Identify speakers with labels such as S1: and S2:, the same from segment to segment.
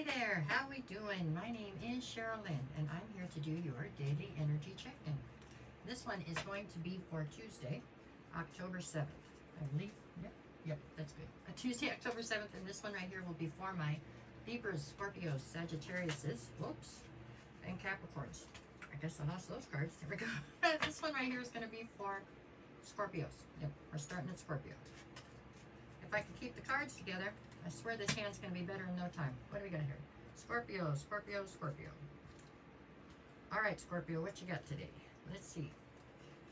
S1: Hey there, how we doing? My name is Sherilyn, and I'm here to do your daily energy check-in. This one is going to be for Tuesday, October 7th. I believe, yep, that's good. Tuesday, October 7th, and this one right here will be for my Libras, Scorpios, Sagittariuses, whoops, and Capricorns. I guess I lost those cards. There we go. This one right here is going to be for Scorpios. Yep, we're starting at Scorpio. If I can keep the cards together, I swear this hand's going to be better in no time. What do we got here? Scorpio, Scorpio, Scorpio. All right, Scorpio, what you got today? Let's see.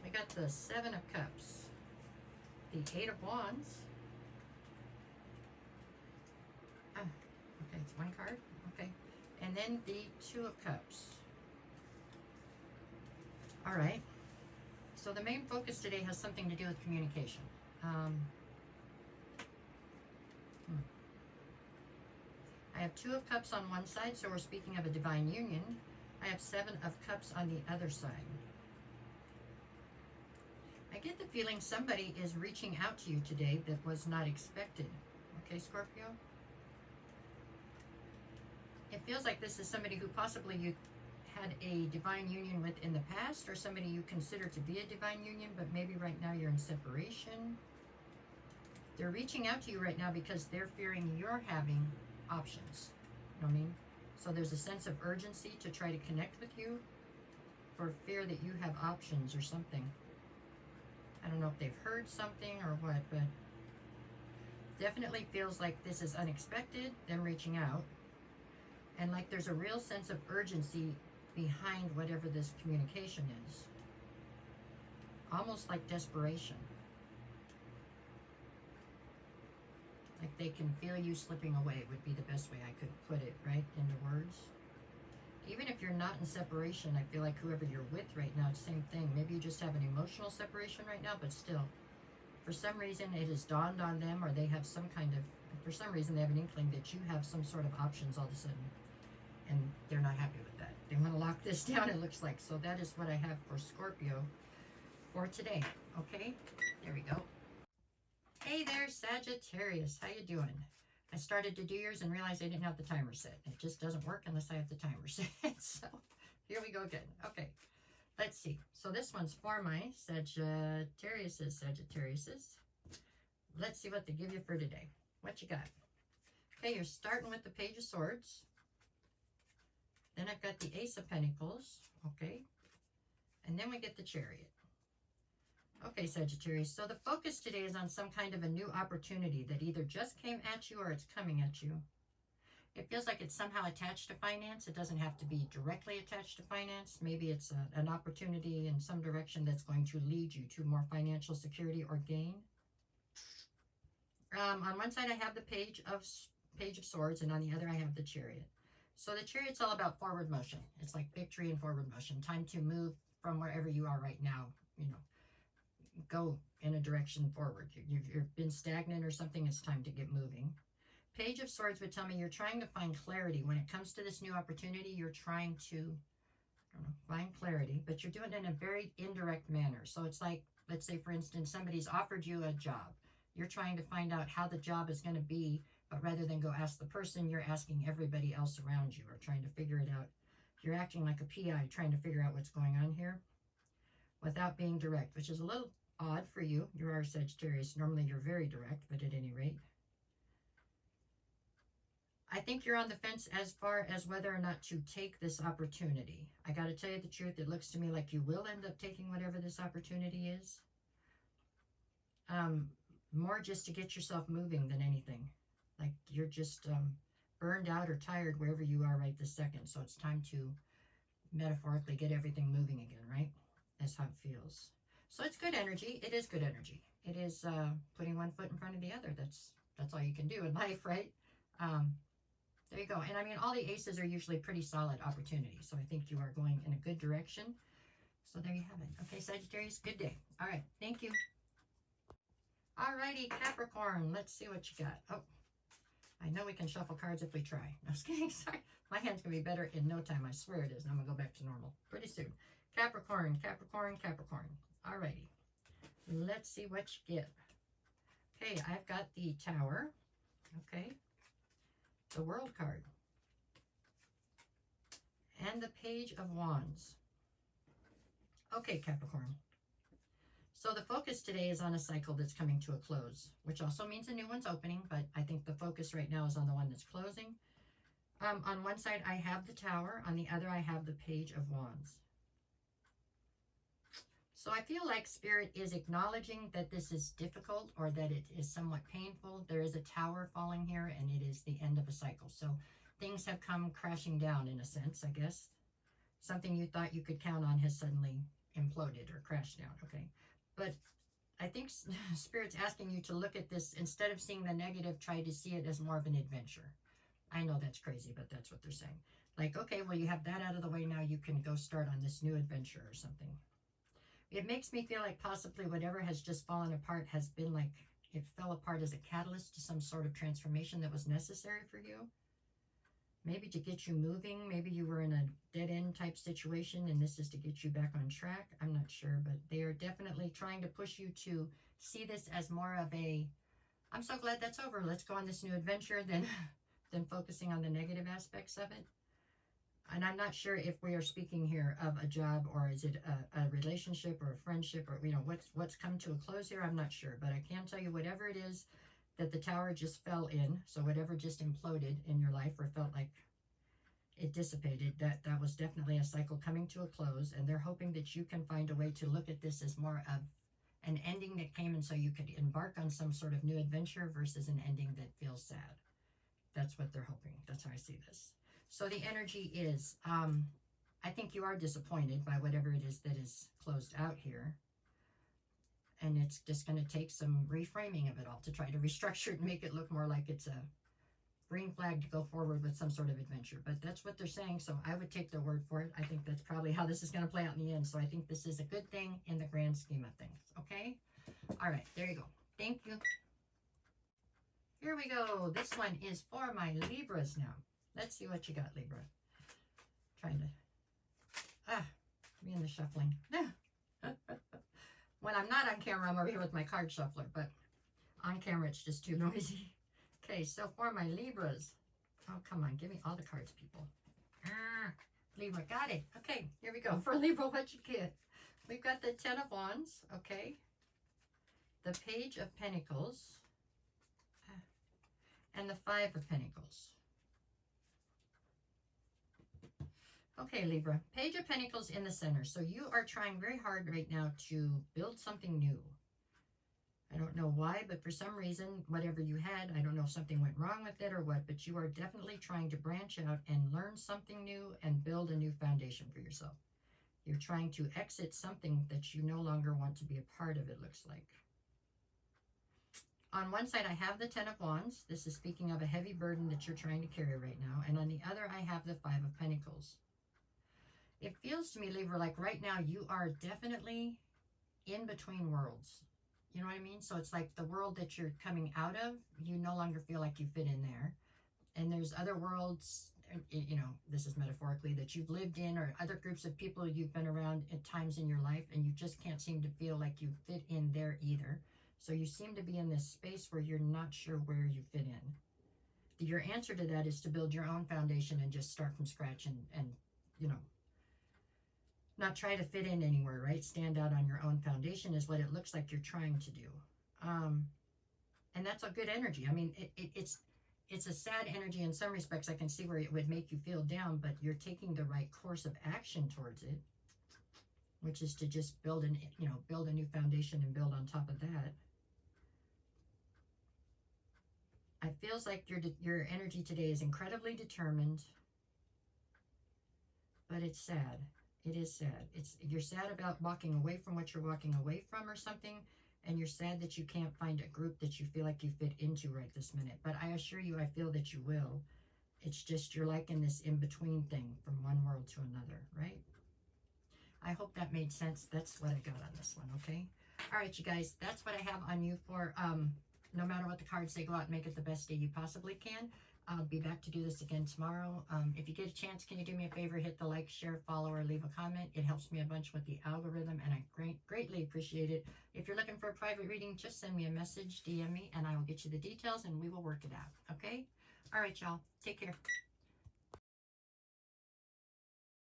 S1: We got the Seven of Cups, the Eight of Wands. Okay, it's one card. Okay. And then the Two of Cups. All right. So the main focus today has something to do with communication. I have Two of Cups on one side, so we're speaking of a divine union. I have Seven of Cups on the other side. I get the feeling somebody is reaching out to you today that was not expected. Okay, Scorpio? It feels like this is somebody who possibly you had a divine union with in the past, or somebody you consider to be a divine union, but maybe right now you're in separation. They're reaching out to you right now because they're fearing you're having options. You know what I mean? So there's a sense of urgency to try to connect with you for fear that you have options or something. I don't know if they've heard something or what, but definitely feels like this is unexpected, them reaching out. And like there's a real sense of urgency behind whatever this communication is. Almost like desperation. Like they can feel you slipping away would be the best way I could put it, right, into words. Even if you're not in separation, I feel like whoever you're with right now, it's the same thing. Maybe you just have an emotional separation right now, but still, for some reason it has dawned on them, or they have some kind of, for some reason they have an inkling that you have some sort of options all of a sudden, and they're not happy with that. They want to lock this down, it looks like. So that is what I have for Scorpio for today, okay? There we go. Hey there, Sagittarius. How you doing? I started to do yours and realized I didn't have the timer set. It just doesn't work unless I have the timer set. So here we go again. Okay, let's see. So this one's for my Sagittariuses. Let's see what they give you for today. What you got? Okay, you're starting with the Page of Swords. Then I've got the Ace of Pentacles. Okay. And then we get the Chariot. Okay, Sagittarius, so the focus today is on some kind of a new opportunity that either just came at you or it's coming at you. It feels like it's somehow attached to finance. It doesn't have to be directly attached to finance. Maybe it's an opportunity in some direction that's going to lead you to more financial security or gain. On one side, I have the Page of Swords, and on the other, I have the Chariot. So the Chariot's all about forward motion. It's like victory and forward motion. Time to move from wherever you are right now, you know. Go in a direction forward. You've been stagnant or something, it's time to get moving. Page of Swords would tell me you're trying to find clarity. When it comes to this new opportunity, you're trying to, I don't know, find clarity, but you're doing it in a very indirect manner. So it's like, let's say, for instance, somebody's offered you a job. You're trying to find out how the job is going to be, but rather than go ask the person, you're asking everybody else around you or trying to figure it out. You're acting like a PI, trying to figure out what's going on here without being direct, which is a little odd for you. You are Sagittarius. Normally you're very direct, but at any rate. I think you're on the fence as far as whether or not to take this opportunity. I got to tell you the truth. It looks to me like you will end up taking whatever this opportunity is. More just to get yourself moving than anything. Like you're just burned out or tired wherever you are right this second. So it's time to metaphorically get everything moving again, right? That's how it feels. So it's good energy. It is good energy. It is putting one foot in front of the other. That's all you can do in life, right? There you go. And I mean, all the aces are usually pretty solid opportunities. So I think you are going in a good direction. So there you have it. Okay, Sagittarius, good day. All right, thank you. All righty, Capricorn. Let's see what you got. Oh, I know we can shuffle cards if we try. No, just kidding. Sorry. My hand's going to be better in no time. I swear it is. I'm going to go back to normal pretty soon. Capricorn, Capricorn, Capricorn. Alrighty, let's see what you get. Okay, I've got the Tower. Okay, the World card. and the Page of Wands. Okay, Capricorn. So the focus today is on a cycle that's coming to a close, which also means a new one's opening, but I think the focus right now is on the one that's closing. On one side, I have the Tower. On the other, I have the Page of Wands. So I feel like Spirit is acknowledging that this is difficult or that it is somewhat painful. There is a tower falling here, and it is the end of a cycle. So things have come crashing down in a sense, I guess. Something you thought you could count on has suddenly imploded or crashed down, okay? But I think Spirit's asking you to look at this, instead of seeing the negative, try to see it as more of an adventure. I know that's crazy, but that's what they're saying. Like, okay, well, you have that out of the way now, you can go start on this new adventure or something. It makes me feel like possibly whatever has just fallen apart has been like, it fell apart as a catalyst to some sort of transformation that was necessary for you. Maybe to get you moving. Maybe you were in a dead-end type situation and this is to get you back on track. I'm not sure, but they are definitely trying to push you to see this as more of a, I'm so glad that's over, let's go on this new adventure, than focusing on the negative aspects of it. And I'm not sure if we are speaking here of a job, or is it a relationship or a friendship, or, you know, what's come to a close here. I'm not sure, but I can tell you whatever it is that the Tower just fell in, so whatever just imploded in your life or felt like it dissipated, that was definitely a cycle coming to a close, and they're hoping that you can find a way to look at this as more of an ending that came, and so you could embark on some sort of new adventure versus an ending that feels sad. That's what they're hoping. That's how I see this. So the energy is, I think you are disappointed by whatever it is that is closed out here. And it's just going to take some reframing of it all to try to restructure it and make it look more like it's a green flag to go forward with some sort of adventure. But that's what they're saying, so I would take their word for it. I think that's probably how this is going to play out in the end. So I think this is a good thing in the grand scheme of things. Okay? All right, there you go. Thank you. Here we go. This one is for my Libras now. Let's see what you got, Libra. Trying to, me and the shuffling. When I'm not on camera, I'm over here with my card shuffler, but on camera, it's just too noisy. Okay, so for my Libras. Oh, come on, give me all the cards, people. Libra, got it. Okay, here we go. For Libra, what you get? We've got the Ten of Wands, okay. The Page of Pentacles. And the Five of Pentacles. Okay, Libra, Page of Pentacles in the center. So you are trying very hard right now to build something new. I don't know why, but for some reason, whatever you had, I don't know if something went wrong with it or what, but you are definitely trying to branch out and learn something new and build a new foundation for yourself. You're trying to exit something that you no longer want to be a part of, it looks like. On one side, I have the Ten of Wands. This is speaking of a heavy burden that you're trying to carry right now. And on the other, I have the Five of Pentacles. It feels to me, Libra, like right now you are definitely in between worlds. You know what I mean? So it's like the world that you're coming out of, you no longer feel like you fit in there. And there's other worlds, you know, this is metaphorically, that you've lived in, or other groups of people you've been around at times in your life, and you just can't seem to feel like you fit in there either. So you seem to be in this space where you're not sure where you fit in. Your answer to that is to build your own foundation and just start from scratch and you know, not try to fit in anywhere, right? Stand out on your own foundation is what it looks like you're trying to do. And that's a good energy. I mean, it's a sad energy in some respects. I can see where it would make you feel down, but you're taking the right course of action towards it, which is to just build a new foundation and build on top of that. It feels like your energy today is incredibly determined, but it's sad. It is sad. You're sad about walking away from what you're walking away from or something, and you're sad that you can't find a group that you feel like you fit into right this minute. But I assure you, I feel that you will. It's just you're like in this in-between thing from one world to another, right? I hope that made sense. That's what I got on this one, okay? All right, you guys, that's what I have on you for no matter what the cards say, go out and make it the best day you possibly can. I'll be back to do this again tomorrow. If you get a chance, can you do me a favor? Hit the like, share, follow, or leave a comment. It helps me a bunch with the algorithm, and I greatly appreciate it. If you're looking for a private reading, just send me a message, DM me, and I will get you the details, and we will work it out, okay? All right, y'all. Take care.